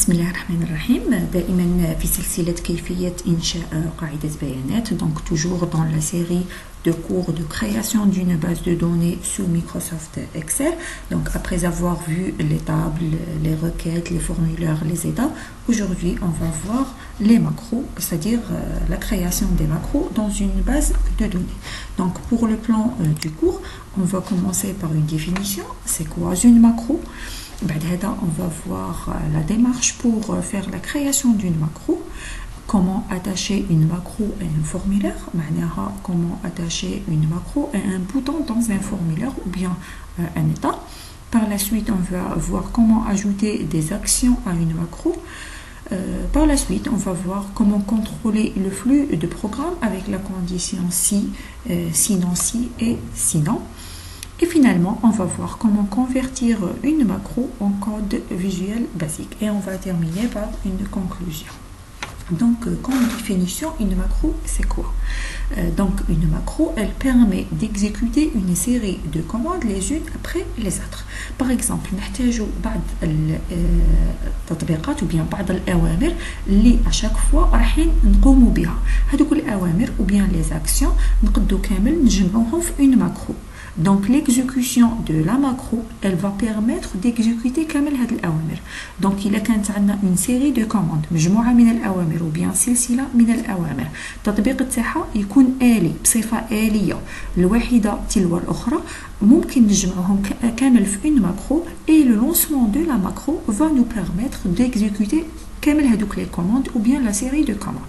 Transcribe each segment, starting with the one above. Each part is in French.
بسم الله الرحمن الرحيم. دائما في سلسلة كيفية إنشاء قاعدة بيانات. Donc toujours dans la série de cours de création d'une base de données sous Microsoft Excel. Donc après avoir vu les tables, les requêtes, les formulaires, les états, aujourd'hui on va voir les macros, c'est-à-dire la création des macros dans une base de données. Donc pour le plan du cours, on va commencer par une définition. C'est quoi une macro? On va voir la démarche pour faire la création d'une macro, comment attacher une macro à un formulaire, comment attacher une macro à un bouton dans un formulaire ou bien un état. Par la suite, on va voir comment ajouter des actions à une macro. Par la suite, on va voir comment contrôler le flux de programme avec la condition si, sinon si et sinon. Et finalement, on va voir comment convertir une macro en code visuel basique. Et on va terminer par une conclusion. Donc, comme définition, une macro, c'est quoi? Donc, une macro, elle permet d'exécuter une série de commandes les unes après les autres. Par exemple, نحتاج بعض التطبيقات ou bien بعض الأوامر اللي à chaque fois رايحين نقوموا بها. هذوك الأوامر ou bien les actions نقدو كامل نجمعوهم في une macro. Donc l'exécution de la macro, elle va permettre d'exécuter كامل هاد الأوامر. Donc إلا كانت عندنا une série de commandes مجموعة من الأوامر ou bien سلسلة من الأوامر، التطبيق تاعها يكون آلي بصفة آلية الواحدة تلو الأخرى، ممكن نجمعهم كامل في une macro et le lancement de la macro va nous permettre d'exécuter كامل هذوك les commandes ou bien la série de commandes.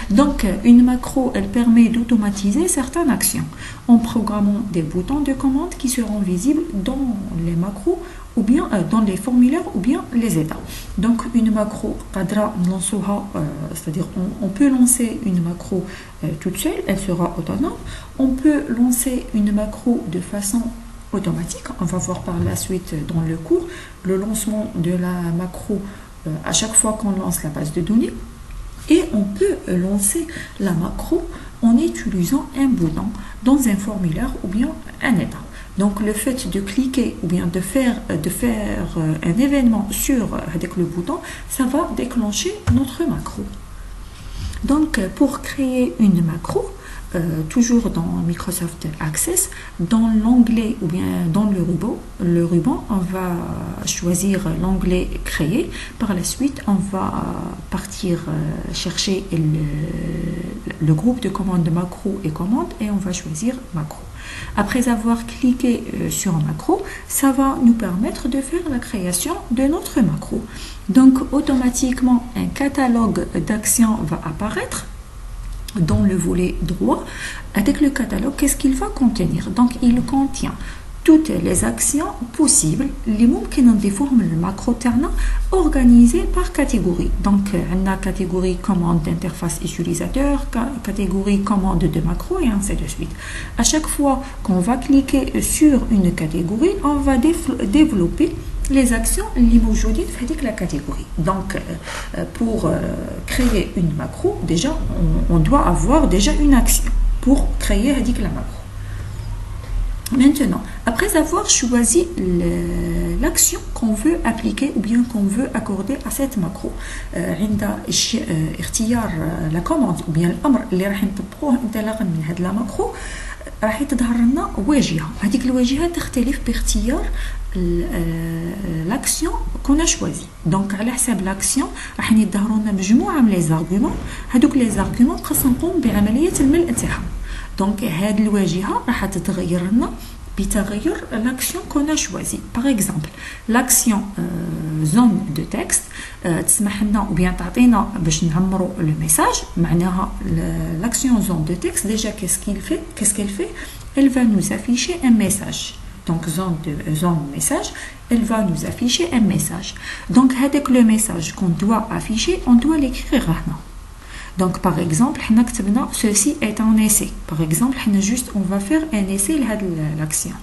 Donc une macro, elle permet d'automatiser certaines actions en programmant des boutons de commande qui seront visibles dans les macros ou bien dans les formulaires ou bien les états. Donc une macro, c'est-à-dire on peut lancer une macro toute seule, elle sera autonome. On peut lancer une macro de façon automatique. On va voir par la suite dans le cours le lancement de la macro à chaque fois qu'on lance la base de données. Et on peut lancer la macro en utilisant un bouton dans un formulaire ou bien un état. Donc le fait de cliquer ou bien de faire un événement sur avec le bouton, ça va déclencher notre macro. Donc pour créer une macro, toujours dans Microsoft Access, dans l'onglet ou bien dans le ruban, on va choisir l'onglet créer. Par la suite, on va partir chercher le groupe de commandes macro et commandes et on va choisir macro. Après avoir cliqué sur macro, ça va nous permettre de faire la création de notre macro. Donc automatiquement, un catalogue d'actions va apparaître dans le volet droit. Avec le catalogue, qu'est-ce qu'il va contenir? Donc il contient toutes les actions possibles les ممكن نضيفوهم للماكرو تاعنا organisées par catégorie. Donc on a catégorie commande d'interface utilisateur, catégorie commande de macro et ainsi de suite. À chaque fois qu'on va cliquer sur une catégorie, on va développer les actions اللي موجودين في هذيك la catégorie. Donc pour créer une macro, déjà on doit avoir déjà une action pour créer هذيك la macro. Maintenant, après avoir choisi l'action qu'on veut appliquer ou bien qu'on veut accorder à cette macro, عند اختيار la commande ou bien الأمر اللي راح نطبقوه انطلاقا من هذه la macro راح تظهر لنا واجهة. هذيك الواجهة تختلف باختيار l'action qu'on a choisi. Donc على حساب l'action راح يظهروا لنا مجموعة من les arguments. هذوك les arguments خاص نقوم بعملية الملء تاعهم. Donc هذه الواجهة راح تتغير لنا بتغير l'action qu'on a choisi. Par exemple, l'action zone de texte تسمح لنا ou bien تعطينا باش نعمروا le message. معناها l'action zone de texte déjà qu'est-ce qu'elle fait? Elle va nous afficher un message. Donc zone message, elle va nous afficher un message. Donc avec le message qu'on doit afficher, on doit l'écrire là. Donc par exemple, ceci est un essai. Par exemple, on va faire un essai de l'action.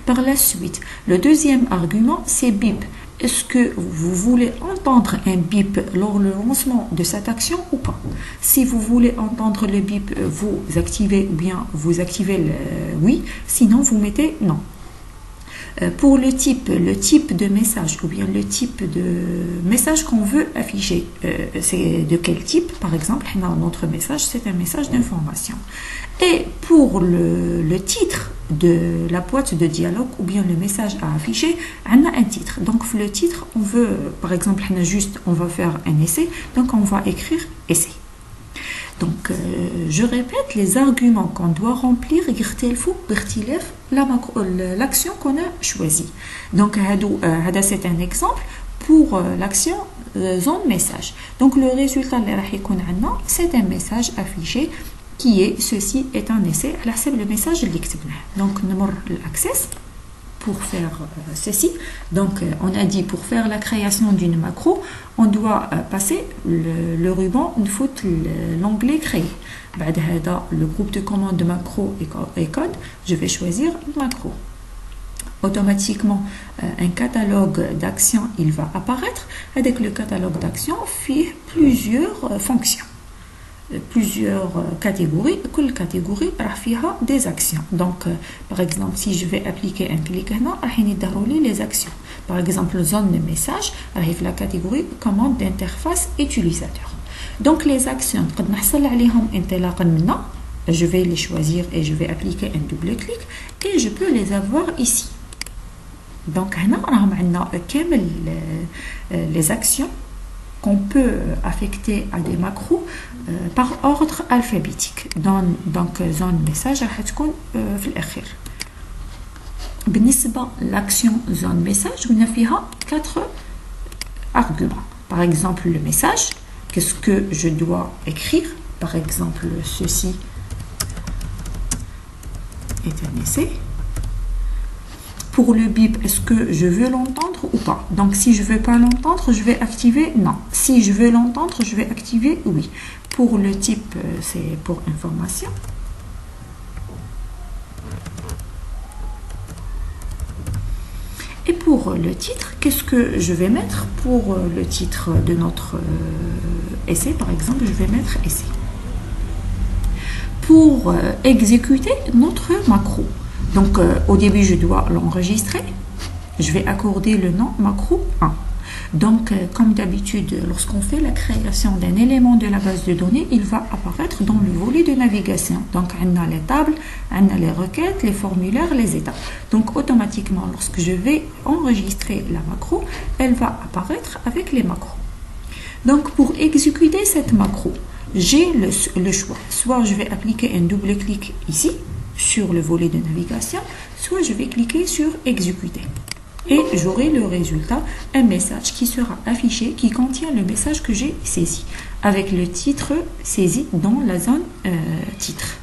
Par la suite, le deuxième argument, c'est bip. Est-ce que vous voulez entendre un bip lors du lancement de cette action ou pas? Si vous voulez entendre le bip, vous activez ou bien vous activez le oui. Sinon, vous mettez non. Pour le type de message ou bien le type de message qu'on veut afficher, c'est de quel type? Par exemple, notre message, c'est un message d'information. Et pour le titre de la boîte de dialogue ou bien le message à afficher, on a un titre. Donc, le titre, on veut, par exemple, on va faire un essai, donc on va écrire essai. Donc, je répète les arguments qu'on doit remplir l'action qu'on a choisie. Donc, c'est un exemple pour l'action zone message. Donc, le résultat, c'est un message affiché qui est ceci est un essai. C'est le message de donc, nous l'access pour faire ceci. Donc, on a dit pour faire la création d'une macro, on doit passer le ruban, il faut l'onglet créer. Le groupe de commandes de macro et code, je vais choisir macro. Automatiquement, un catalogue d'actions, il va apparaître. Avec le catalogue d'actions, fait plusieurs fonctions. Plusieurs catégories, quelle catégorie a des actions. Donc, par exemple, si je vais appliquer un clic, les actions. Par exemple, zone de message arrive la catégorie commande d'interface utilisateur. Donc, les actions, je vais les choisir et je vais appliquer un double clic et je peux les avoir ici. Donc, les actions qu'on peut affecter à des macros par ordre alphabétique. Donc, zone message راح تكون في الأخير. بالنسبة l'action zone message, on a فيها 4 arguments. Par exemple, le message, qu'est-ce que je dois écrire? Par exemple, ceci est un essai. Pour le bip, est-ce que je veux l'entendre ou pas? Donc, si je ne veux pas l'entendre, je vais activer non. Si je veux l'entendre, je vais activer oui. Pour le type, c'est pour information. Et pour le titre, qu'est-ce que je vais mettre? Pour le titre de notre essai, par exemple, je vais mettre essai. Pour exécuter notre macro. Donc, au début, je dois l'enregistrer. Je vais accorder le nom macro 1. Donc, comme d'habitude, lorsqu'on fait la création d'un élément de la base de données, il va apparaître dans le volet de navigation. Donc, on a les tables, on a les requêtes, les formulaires, les états. Donc, automatiquement, lorsque je vais enregistrer la macro, elle va apparaître avec les macros. Donc, pour exécuter cette macro, j'ai le choix. Soit je vais appliquer un double clic ici, sur le volet de navigation, soit je vais cliquer sur exécuter et j'aurai le résultat, un message qui sera affiché qui contient le message que j'ai saisi avec le titre saisi dans la zone titre.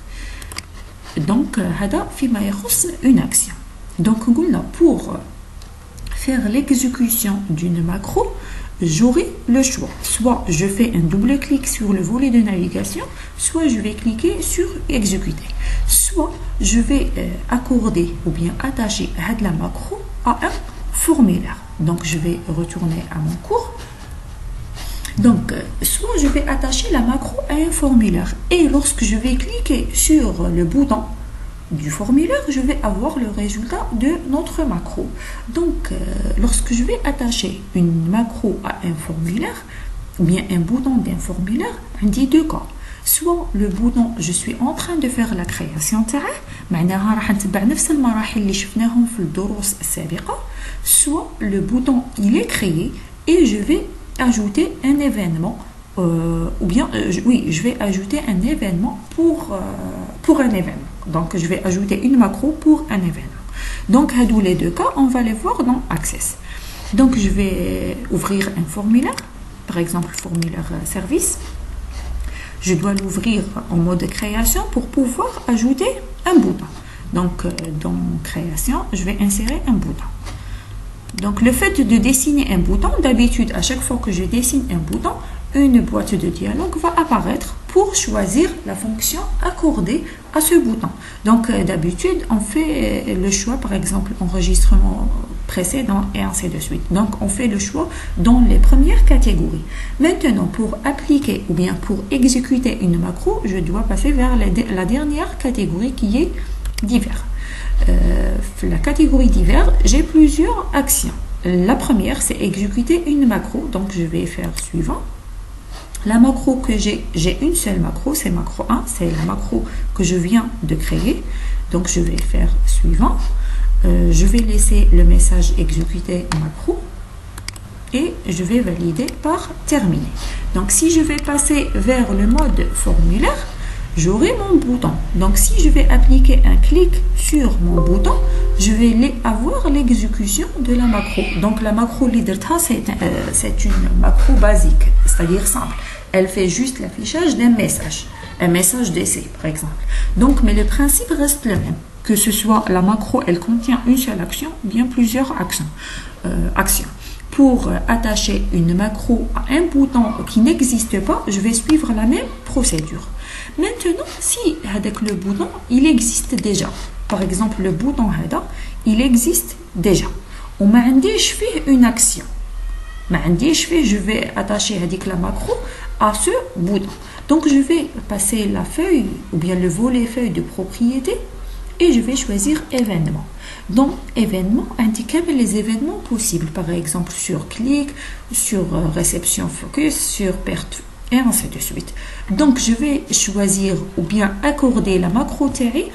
Donc هذا فيما يخص une action. Donc pour faire l'exécution d'une macro, j'aurai le choix. Soit je fais un double clic sur le volet de navigation, soit je vais cliquer sur exécuter. Soit je vais accorder ou bien attacher la macro à un formulaire. Donc, je vais retourner à mon cours. Donc, soit je vais attacher la macro à un formulaire. Et lorsque je vais cliquer sur le bouton du formulaire, je vais avoir le résultat de notre macro. Donc, lorsque je vais attacher une macro à un formulaire, ou bien un bouton d'un formulaire, on dit deux cas. Soit le bouton, je suis en train de faire la création تاعه معناها راح نتبع نفس المراحل اللي شفناهم في الدروس السابقة. Soit le bouton il est créé et je vais ajouter un événement ou bien oui, je vais ajouter un événement pour un événement. Donc je vais ajouter une macro pour un événement. Donc à les deux cas, on va les voir dans Access. Donc je vais ouvrir un formulaire, par exemple formulaire service. Je dois l'ouvrir en mode création pour pouvoir ajouter un bouton. Donc, dans création, je vais insérer un bouton. Donc, le fait de dessiner un bouton, d'habitude, à chaque fois que je dessine un bouton, une boîte de dialogue va apparaître pour choisir la fonction accordée à ce bouton. Donc, d'habitude, on fait le choix, par exemple, enregistrement précédent et ainsi de suite. Donc, on fait le choix dans les premières catégories. Maintenant, pour appliquer ou bien pour exécuter une macro, je dois passer vers la dernière catégorie qui est divers. la catégorie divers, j'ai plusieurs actions. La première, c'est exécuter une macro. Donc, je vais faire suivant. La macro que j'ai une seule macro, c'est macro 1, c'est la macro que je viens de créer. Donc, je vais faire suivant. Je vais laisser le message exécuter macro et je vais valider par terminé. Donc, si je vais passer vers le mode formulaire, j'aurai mon bouton. Donc, si je vais appliquer un clic sur mon bouton, je vais avoir l'exécution de la macro. Donc, la macro leaderta, c'est une macro basique, c'est-à-dire simple. Elle fait juste l'affichage d'un message, un message d'essai, par exemple. Donc, mais le principe reste le même. Que ce soit la macro, elle contient une seule action, bien plusieurs actions. Pour attacher une macro à un bouton qui n'existe pas, je vais suivre la même procédure. Maintenant, si avec le bouton, il existe déjà. Par exemple, le bouton هذا, il existe déjà. On m'a fait une action. Je vais attacher la macro à ce bouton. Donc, je vais passer la feuille ou bien le volet feuille de propriété et je vais choisir événement. Dans événement, indiquer les événements possibles. Par exemple, sur clic, sur réception focus, sur perte et ainsi de suite. Donc, je vais choisir ou bien accorder la macro Terry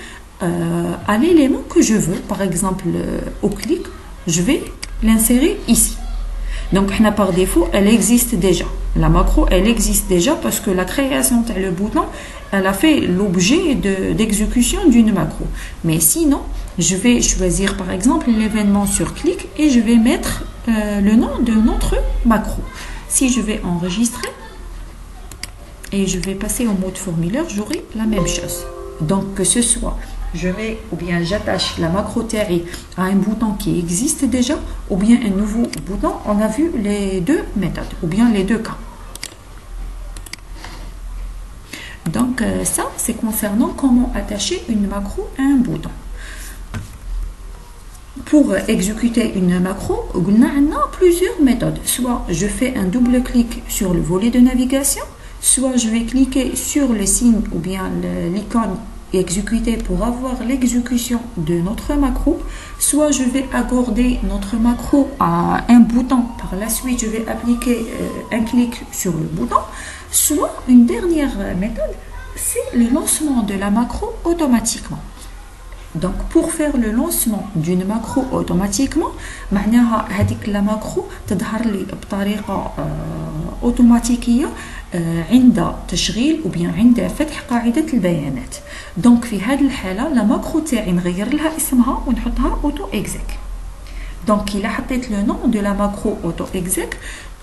à l'élément que je veux. Par exemple, au clic, je vais l'insérer ici. Donc, par défaut, elle existe déjà. La macro, elle existe déjà parce que la création de le bouton, elle a fait l'objet d'exécution d'une macro. Mais sinon, je vais choisir par exemple l'événement sur clic et je vais mettre le nom de notre macro. Si je vais enregistrer et je vais passer au mode formulaire, j'aurai la même chose. Donc, que ce soit je mets ou bien j'attache la macro Terry à un bouton qui existe déjà ou bien un nouveau bouton, on a vu les deux méthodes ou bien les deux cas. Donc ça, c'est concernant comment attacher une macro à un bouton. Pour exécuter une macro, on a plusieurs méthodes. Soit je fais un double clic sur le volet de navigation, soit je vais cliquer sur le signe ou bien l'icône exécuter pour avoir l'exécution de notre macro, soit je vais accorder notre macro à un bouton, par la suite je vais appliquer un clic sur le bouton, soit une dernière méthode, c'est le lancement de la macro automatiquement. Donc pour faire le lancement d'une macro automatiquement, معناها هذيك la macro تظهر لي بطريقة أوتوماتيكية عند تشغيل ou bien عند فتح قاعدة البيانات. Donc في هذه الحالة la macro تاعي نغير لها اسمها ونحطها auto exec. Donc إلا حطيت le nom de la macro auto exec,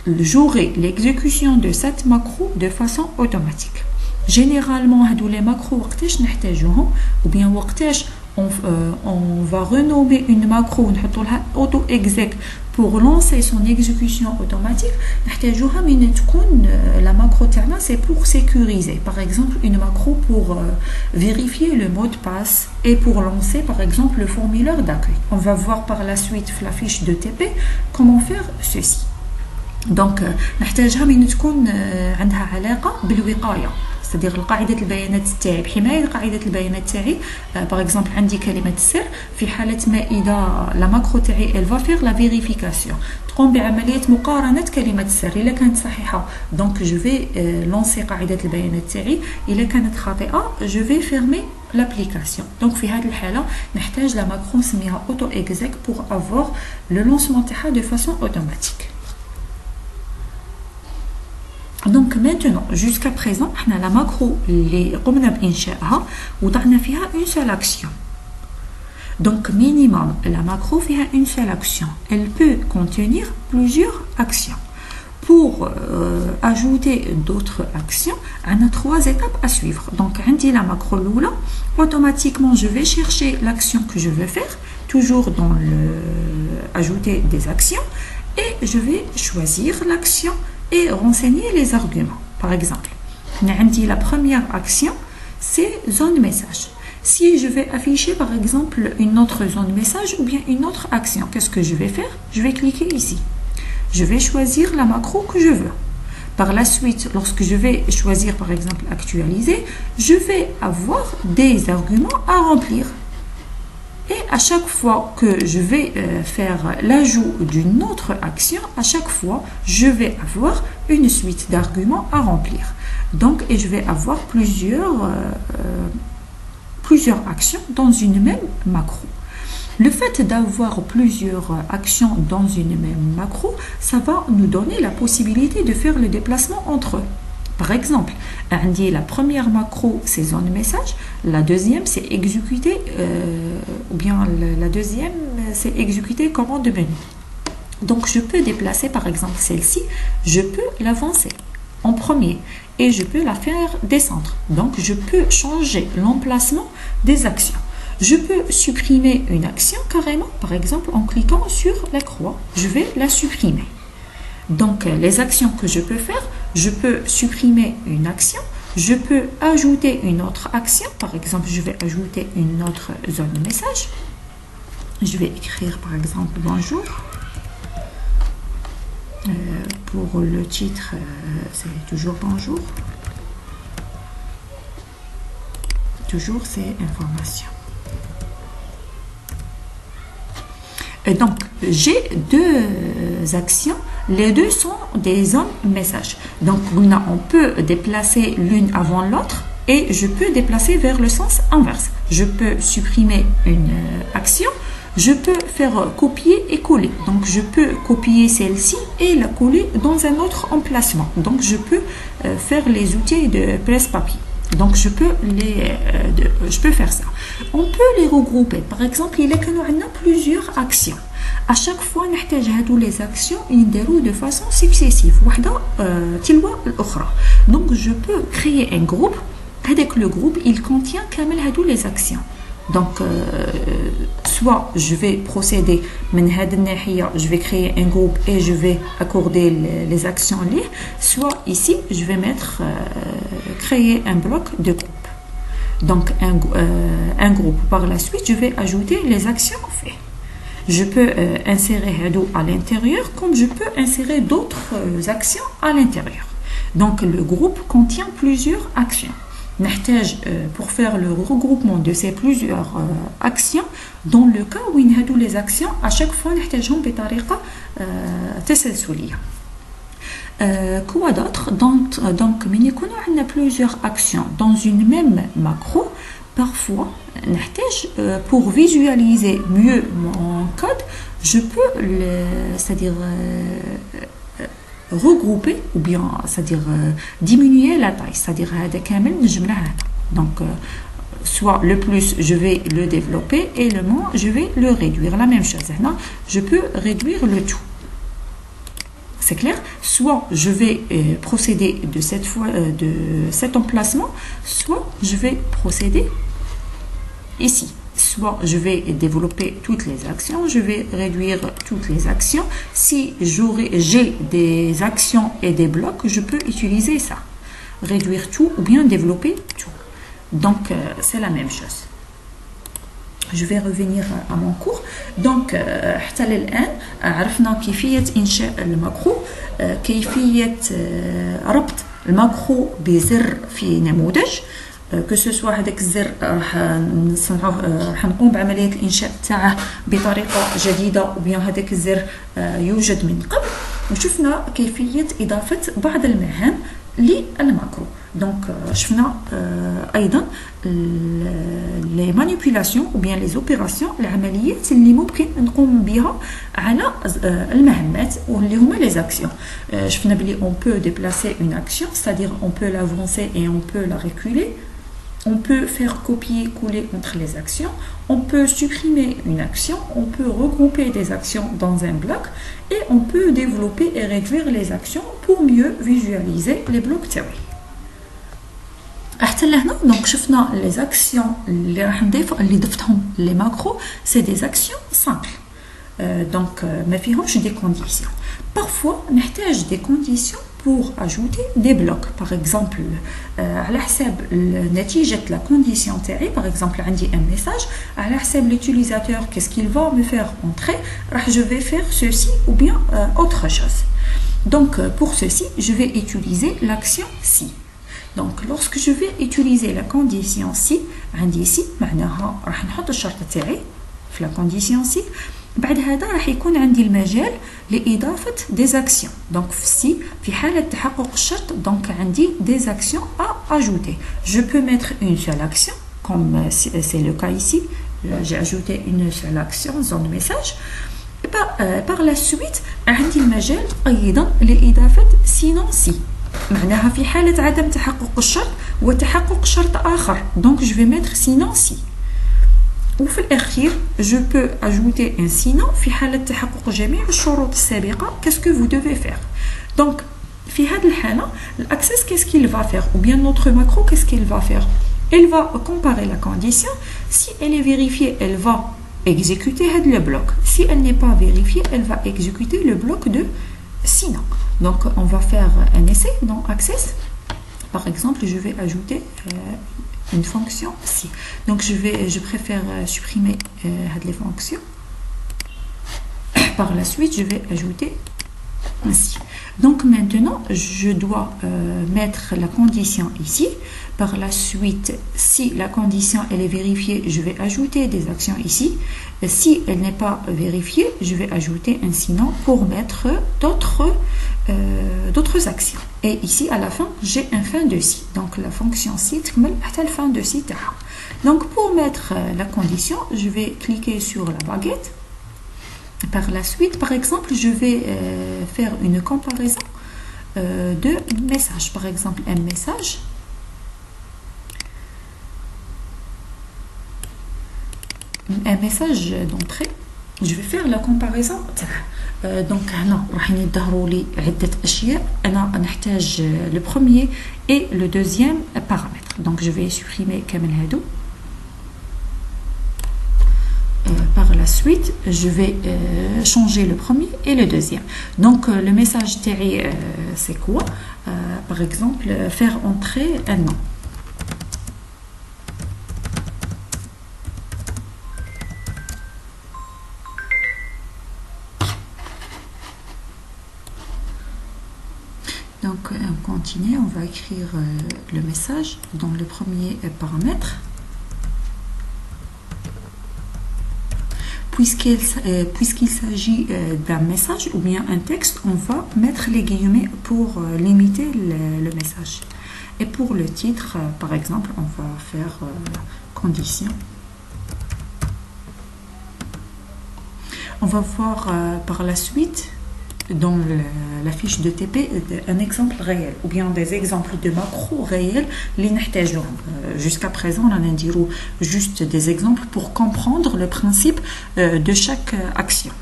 j'aurai l'exécution de cette macro de façon automatique. Généralement هادو les macros وقتاش نحتاجوهم ou bien وقتاش on va renommer une macro ونحطوا لها auto exec pour lancer son exécution automatique. نحتاجوها من تكون la macro تاعنا c'est pour sécuriser. Par exemple, une macro pour vérifier le mot de passe et pour lancer par exemple le formulaire d'accueil. On va voir par la suite la fiche de TP comment faire ceci. Donc نحتاجها من تكون عندها علاقة بالوقاية. c'est-à-dire قاعدة البيانات تاعي بحماية قاعدة البيانات تاعي. باغ اكزومبل عندي كلمة السر في حالة ما إذا لا ماكرو تاعي elle va faire la vérification تقوم بعملية مقارنة كلمة السر إذا كانت صحيحة donc je vais lancer قاعدة البيانات تاعي إذا كانت خاطئة je vais fermer l'application. Donc في هذه الحالة نحتاج لا ماكرو نسميها auto exec pour avoir le lancement تاعها de façon automatique. Donc maintenant, jusqu'à présent, on a la macro اللي قمنا بإنشائها وضعنا فيها une seule action. Donc minimum, la macro فيها une seule action. Elle peut contenir plusieurs actions. Pour ajouter d'autres actions, on a 3 étapes à suivre. Donc عندي la macro الأولى, automatiquement je vais chercher l'action que je veux faire, toujours dans le ajouter des actions, et je vais choisir l'action et renseigner les arguments. Par exemple, la première action, c'est zone message. Si je vais afficher par exemple une autre zone message ou bien une autre action, qu'est-ce que je vais faire? Je vais cliquer ici. Je vais choisir la macro que je veux. Par la suite, lorsque je vais choisir par exemple actualiser, je vais avoir des arguments à remplir et À chaque fois que je vais faire l'ajout d'une autre action, à chaque fois, je vais avoir une suite d'arguments à remplir. Donc, et je vais avoir plusieurs actions dans une même macro. Le fait d'avoir plusieurs actions dans une même macro, ça va nous donner la possibilité de faire le déplacement entre eux. Par exemple, la première macro, c'est zone message, la deuxième, c'est exécuter, ou bien la deuxième, c'est exécuter commande menu. Donc, je peux déplacer, par exemple, celle-ci, je peux l'avancer en premier et je peux la faire descendre. Donc, je peux changer l'emplacement des actions. Je peux supprimer une action carrément, par exemple, en cliquant sur la croix. Je vais la supprimer. Donc, les actions que je peux faire, je peux supprimer une action, je peux ajouter une autre action. Par exemple, je vais ajouter une autre zone de message. Je vais écrire, par exemple, bonjour. Pour le titre, c'est toujours bonjour. Toujours, c'est information. Et donc, j'ai deux actions. Les deux sont des zones messages. Donc, on peut déplacer l'une avant l'autre et je peux déplacer vers le sens inverse. Je peux supprimer une action. Je peux faire copier et coller. Donc, je peux copier celle-ci et la coller dans un autre emplacement. Donc, je peux faire les outils de presse-papier. Donc, je peux faire ça. On peut les regrouper. Par exemple, il y a plusieurs actions. À chaque fois, nous les actions de façon successive. Donc, je peux créer un groupe. Avec le groupe, il contient les actions. Donc, soit je vais procéder, je vais créer un groupe et je vais accorder les actions liées, soit ici, je vais créer un bloc de groupe. Donc, un groupe. Par la suite, je vais ajouter les actions faites. Je peux insérer à l'intérieur comme je peux insérer d'autres actions à l'intérieur. Donc, le groupe contient plusieurs actions. Pour faire le regroupement de ces plusieurs actions, dans le cas où les actions, à chaque fois, nous بطريقة تسلسلية. Quoi d'autre? Donc, on a plusieurs actions dans une même macro. Parfois, pour visualiser mieux mon code, je peux regrouper ou bien diminuer la taille, c'est-à-dire donc soit le plus je vais le développer et le moins je vais le réduire. La même chose, je peux réduire le tout. C'est clair? Soit je vais procéder de cet emplacement, soit je vais procéder ici. Soit je vais développer toutes les actions, je vais réduire toutes les actions. Si j'ai des actions et des blocs, je peux utiliser ça. Réduire tout ou bien développer tout. Donc, c'est la même chose. Je vais revenir à mon cours. Donc, حتى للآن عرفنا كيفية إنشاء الماكرو، كيفية ربط الماكرو بزر في نموذج. que ce soit هذاك الزر راح نقوم بعمليه الانشاء تاعه بطريقه جديده وبيان هذاك الزر يوجد من قبل وشفنا كيفيه اضافه بعض المهام للماكرو. دونك شفنا ايضا لي مانيبيولاسيون ou bien les opérations العمليات اللي ممكن نقوم بها على المهمات واللي هما les actions. شفنا بلي on peut déplacer une action, c'est-à-dire on peut l'avancer et on peut la reculer. On peut faire copier-coller entre les actions. On peut supprimer une action. On peut regrouper des actions dans un bloc. Et on peut développer et réduire les actions pour mieux visualiser les blocs théorie. Donc, شفنا les actions اللي ضفتهم les macros, c'est des actions simples. Donc, ما فيهمش des conditions. Parfois, نحتاج des conditions pour ajouter des blocs. Par exemple, على حساب نتيجة la condition تاعي, par exemple, عندي un message, على حساب l'utilisateur, qu'est-ce qu'il va me faire entrer, je vais faire ceci ou bien autre chose. Donc, pour ceci, je vais utiliser l'action si. Donc, lorsque je vais utiliser la condition si, عندي si, معناها راح نحط الشرط تاعي في la condition si بعد هذا راح يكون عندي المجال لإضافة des actions. Donc si في حالة تحقق الشرط donc عندي des actions à ajouter. Je peux mettre une seule action comme c'est le cas ici. J'ai ajouté une seule action zone message. Et par la suite عندي المجال أيضا لإضافة sinon si. معناها في حالة عدم تحقق الشرط وتحقق شرط آخر. Donc je vais mettre sinon si. وفي الأخير je peux ajouter un sinon في حالة تحقق جميع الشروط السابقة. Qu'est-ce que vous devez faire? Donc في هذه الحالة l'access qu'est-ce qu'il va faire ou bien notre macro qu'est-ce qu'il va faire? Elle va comparer la condition. Si elle est vérifiée, elle va exécuter le bloc. Si elle n'est pas vérifiée, elle va exécuter le bloc de sinon. Donc on va faire un essai dans access. Par exemple, je vais ajouter une fonction si. Donc je préfère supprimer les fonctions. Par la suite, je vais ajouter un si. Donc maintenant, je dois mettre la condition ici. Par la suite, si la condition elle est vérifiée, je vais ajouter des actions ici. Si elle n'est pas vérifiée, je vais ajouter un sinon pour mettre d'autres actions. Et ici, à la fin, j'ai un fin de si. Donc la fonction si تكمل حتى la fin de si تاعها. Donc pour mettre la condition, je vais cliquer sur la baguette. Par la suite, par exemple, je vais faire une comparaison de messages. Par exemple, un message. Un message d'entrée. Je vais faire la comparaison. Donc هنا راح يظهروا لي عدة أشياء. أنا نحتاج le premier et le deuxième paramètre. Donc je vais supprimer كامل هادو. Par la suite, je vais changer le premier et le deuxième. Donc le message تاعي c'est quoi? Par exemple, faire entrer un nom. Donc on continue, on va écrire le message dans le premier paramètre. Puisqu'il s'agit d'un message ou bien un texte, on va mettre les guillemets pour limiter le message. Et pour le titre, par exemple, on va faire condition. On va voir par la suite dans la fiche de TP un exemple réel ou bien des exemples de macros réels. Jusqu'à présent, on a dit juste des exemples pour comprendre le principe de chaque action.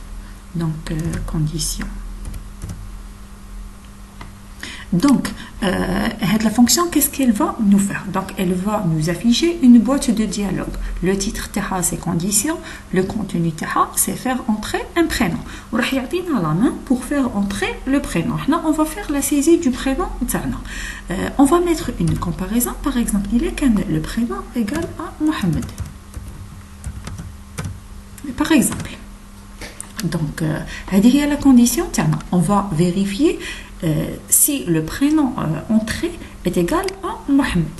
Donc, condition. Donc, la fonction, qu'est-ce qu'elle va nous faire? Donc, elle va nous afficher une boîte de dialogue. Le titre تاعها c'est condition, le contenu تاعها c'est faire entrer un prénom. وراح يعطينا la main pour faire entrer le prénom. Là, on va faire la saisie du prénom تاعنا. On va mettre une comparaison. Par exemple, il est quand le prénom égal à Mohamed. Par exemple. Donc, هذه هي la condition تاعنا. On va vérifier si le prénom entré est égal à Mohamed.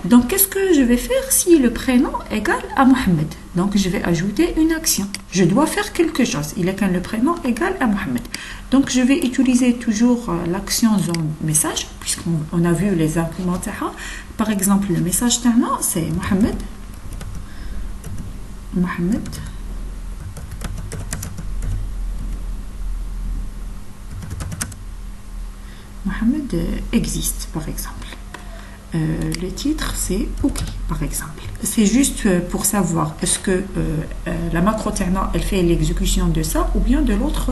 Donc, qu'est-ce que je vais faire si le prénom est égal à Mohamed? Donc, je vais ajouter une action. Je dois faire quelque chose. Il est quand le prénom est égal à Mohamed. Donc, je vais utiliser toujours l'action zone message, puisqu'on a vu les arguments. Par exemple, le message tana, c'est Mohamed. Mohamed. Mohamed existe, par exemple. Le titre, c'est OK, par exemple. C'est juste pour savoir est-ce que la macro terna, elle fait l'exécution de ça ou bien de l'autre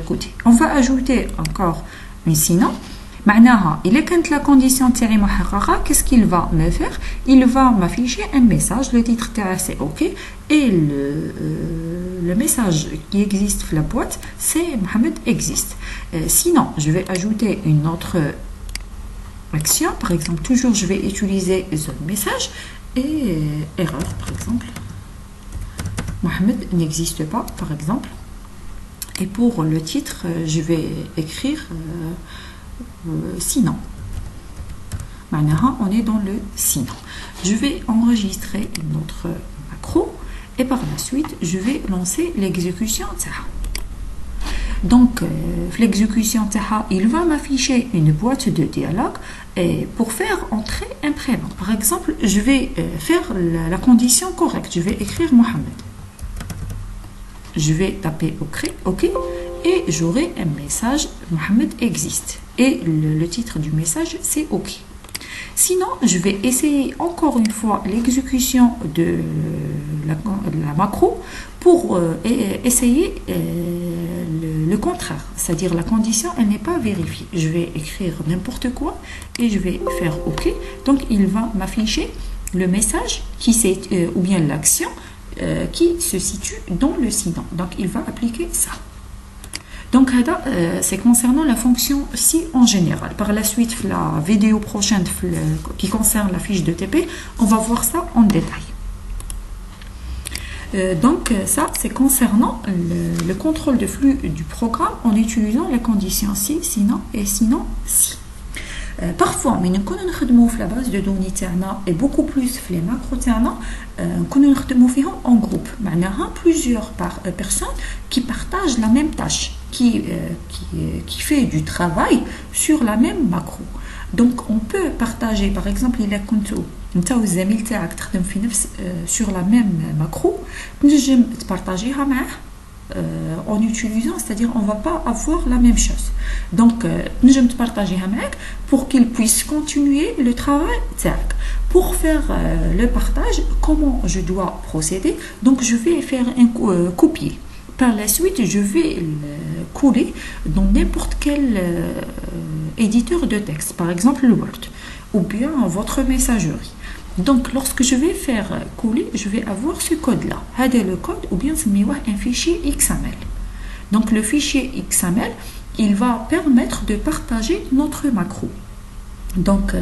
côté. On va ajouter encore une sinon. معناها إلا كانت la condition تاعي محققة, qu'est-ce qu'il va me faire? Il va m'afficher un message, le titre تاعي c'est OK, et le message qui existe dans la boîte, c'est Mohamed existe. Sinon, je vais ajouter une autre action, par exemple, toujours je vais utiliser zone message et erreur, par exemple. Mohamed n'existe pas, par exemple. Et pour le titre, je vais écrire sinon. Maintenant, on est dans le sinon. Je vais enregistrer une autre macro et par la suite je vais lancer l'exécution. Donc l'exécution il va m'afficher une boîte de dialogue et pour faire entrer un prénom. Par exemple, je vais faire la condition correcte. Je vais écrire Mohamed. Je vais taper OK et j'aurai un message Mohamed existe. Et le titre du message, c'est OK. Sinon, je vais essayer encore une fois l'exécution de la macro pour essayer le contraire. C'est-à-dire la condition, elle n'est pas vérifiée. Je vais écrire n'importe quoi et je vais faire OK. Donc, il va m'afficher le message ou bien l'action qui se situe dans le sinon. Donc, il va appliquer ça. Donc, c'est concernant la fonction si en général. Par la suite, la vidéo prochaine qui concerne la fiche de TP, on va voir ça en détail. Donc, ça, c'est concernant le contrôle de flux du programme en utilisant les conditions si, sinon et sinon si. Parfois, mais nous connaissons la base de données et beaucoup plus les macros nous connaissons en groupe. Plusieurs personnes qui partagent la même tâche, qui fait du travail sur la même macro. Donc, on peut partager, par exemple, il y a sur la même macro, nous partager en utilisant, c'est-à-dire on ne va pas avoir la même chose. Donc, nous allons partager avec pour qu'il puisse continuer le travail. Pour faire le partage, comment je dois procéder? Donc, je vais faire un copier. Par la suite, je vais le coller dans n'importe quel éditeur de texte, par exemple le Word, ou bien votre messagerie. Donc, lorsque je vais faire coller, je vais avoir ce code-là. C'est le code, ou bien c'est un fichier XML. Donc, le fichier XML, il va permettre de partager notre macro. Donc,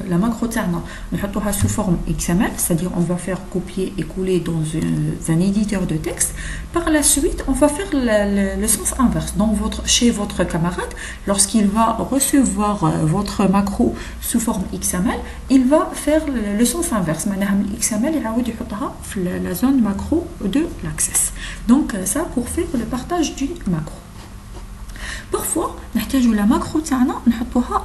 la macro on va sous forme XML, c'est-à-dire on va faire copier et coller dans un éditeur de texte. Par la suite, on va faire le sens inverse. Donc, chez votre camarade, lorsqu'il va recevoir votre macro sous forme XML, il va faire le sens inverse. XML, il va la zone macro de l'access. Donc, ça pour faire le partage d'une macro. Parfois, nous la macro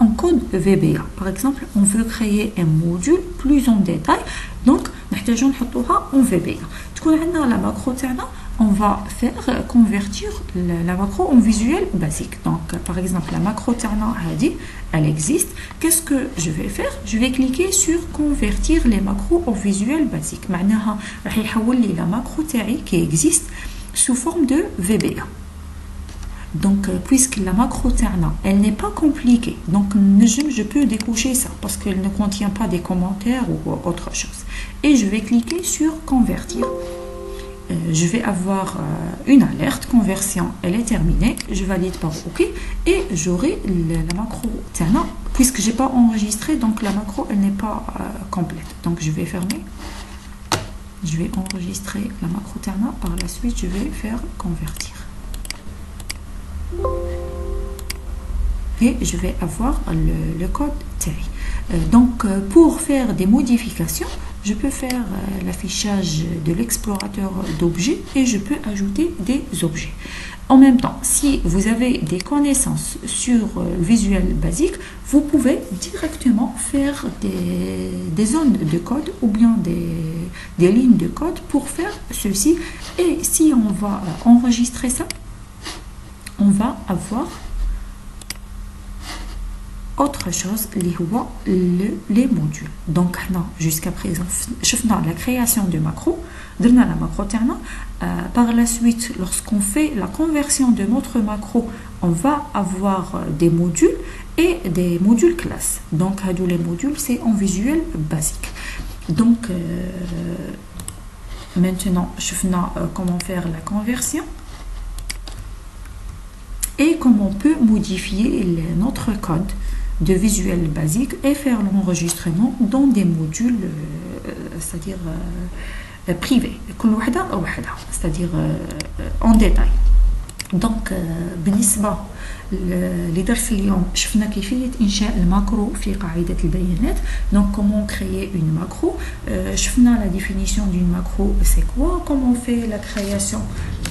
en code VBA. Par exemple, on veut créer un module plus en détail, donc nous en VBA. La macro on va faire convertir la macro en visuel basique. Donc, par exemple, la macro elle existe. Qu'est-ce que je vais faire? Je vais cliquer sur convertir les macros en visuel basique. La macro qui existe sous forme de VBA. Donc, puisque la macro elle n'est pas compliquée, donc je peux décocher ça parce qu'elle ne contient pas des commentaires ou autre chose. Et je vais cliquer sur convertir. Je vais avoir une alerte, conversion, elle est terminée, je valide par OK et j'aurai la macro puisque j'ai pas enregistré, donc la macro elle n'est pas complète. Donc, je vais fermer. Je vais enregistrer la macro par la suite, je vais faire convertir. Et je vais avoir le code TERI. Donc, pour faire des modifications, je peux faire l'affichage de l'explorateur d'objets et je peux ajouter des objets. En même temps, si vous avez des connaissances sur le visuel basique, vous pouvez directement faire des zones de code ou bien des lignes de code pour faire ceci. Et si on va enregistrer ça, on va avoir autre chose, les modules. Donc, jusqu'à présent, je fais la création de macro, de la macro par la suite, lorsqu'on fait la conversion de notre macro, on va avoir des modules et des modules classes. Donc, les modules, c'est en visuel basique. Donc, maintenant, je fais comment faire la conversion et comment on peut modifier notre code de visuel basique et faire l'enregistrement dans des modules, c'est-à-dire privés, c'est-à-dire en détail. دونك بالنسبة لدرس اليوم شفنا كيفية إنشاء الماكرو في قاعدة البيانات. دونك comment créer une macro. شفنا la définition d'une macro c'est quoi, comment on fait la création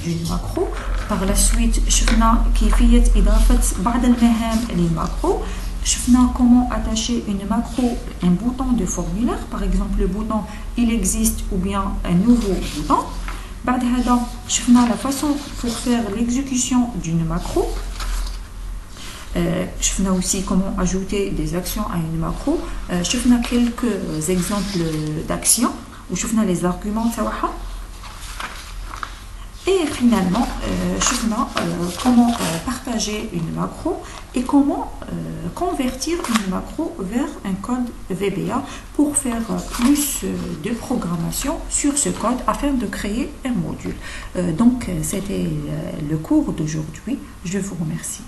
d'une macro. Par la suite شفنا كيفية إضافة بعض المهام للماكرو. شفنا comment attacher une macro un bouton de formulaire. Par exemple le bouton il existe ou bien un nouveau bouton. بعد هذا شفنا la façon pour faire l'exécution d'une macro. شفنا aussi comment ajouter des actions à une macro. شفنا quelques exemples d'actions وشفنا les arguments تاعها. Et finalement شفنا comment partager une macro et comment convertir une macro vers un code VBA pour faire plus de programmation sur ce code afin de créer un module. Donc c'était le cours d'aujourd'hui. Je vous remercie.